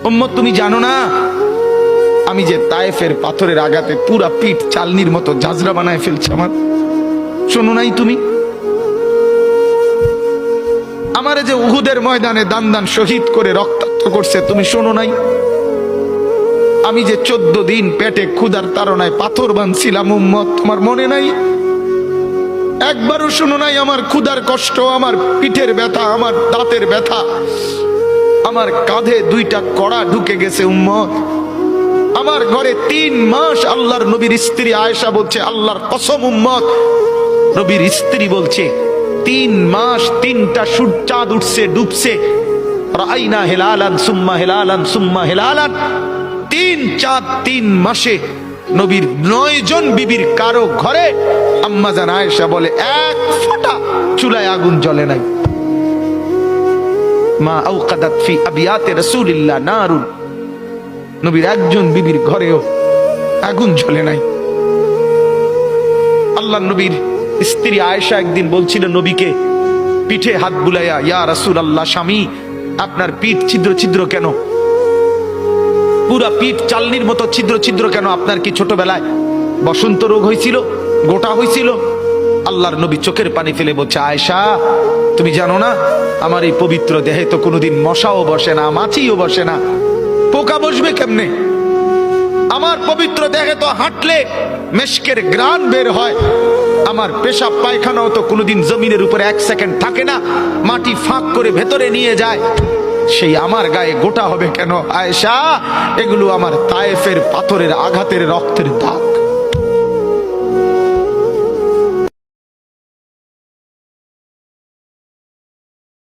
উম্মত তুমি জানো না আমি যে তায়েফের পাথরের আঘাতে পুরা পিঠ চালনির মতো ঝাঁঝরা বানায় ফেলছে আমার? শোনো নাই তুমি? আমারে যে উহুদের ময়দানে দান দান শহীদ করে রক্তাক্ত করছে, তুমি শোনো নাই? আমি যে 14 দিন পেটে ক্ষুধার তাড়নায় পাথর বাঁধছিলাম, উম্মত তোমার মনে নাই? একবারও শোনো নাই আমার ক্ষুধার কষ্ট, আমার পিঠের ব্যথা, আমার দাঁতের ব্যথা, আমার কাঁধে 2টা কড়া ঢুকে গেছে? উম্মত, আমার ঘরে 3 মাস আল্লাহর নবীর স্ত্রী আয়েশা বলছে, আল্লাহর কসম উম্মত, নবীর স্ত্রী বলছে 3 মাস 3টা চাঁদ উঠছে ডুবছে, রাআইনা হিলালান সুম্মা হিলালান সুম্মা হিলালান, 3 চাঁদ 3 মাসে নবীর 9 জন বিবির কারো ঘরে আম্মা জান আয়েশা বলে 1 ফোঁটা চুলায় আগুন জ্বলে নাই। মা আওকাদাত ফি আবিয়াতে রাসূলিল্লাহ নারুন, নবীর একজন বিবির ঘরেও আগুন জ্বলে নাই। আল্লাহ নবীর স্ত্রী আয়েশা একদিন বলছিল নবীকে পিঠে হাত বুলাইয়া, ইয়া রাসূলুল্লাহ, স্বামী আপনার পিঠ ছিদ্র ছিদ্র কেন? পুরা পিঠ চালনির মতো ছিদ্র ছিদ্র কেন? আপনার কি ছোটবেলায় বসন্ত রোগ হয়েছিল, গোটা হয়েছিল? আল্লাহর নবী চোখের পানি ফেলে বলছে, আয়েশা তুমি জানো না আমার এই পবিত্র দেহে তো কোনোদিন মশাও বসে না, মাছিও বসে না, পোকা বসবে কেমনে? আমার পবিত্র দেহে তো হাঁটলে মেশকের গ্রান বের হয়, আমার পেশাব পায়খানাও তো কোনোদিন জমিনের উপরে 1 সেকেন্ড থাকে না, মাটি ফাঁক করে ভেতরে নিয়ে যায়, সেই আমার গায়ে গোটা হবে কেন? আয়েশা, এগুলো আমার তায়েফের পাথরের আঘাতের রক্তের দাগ।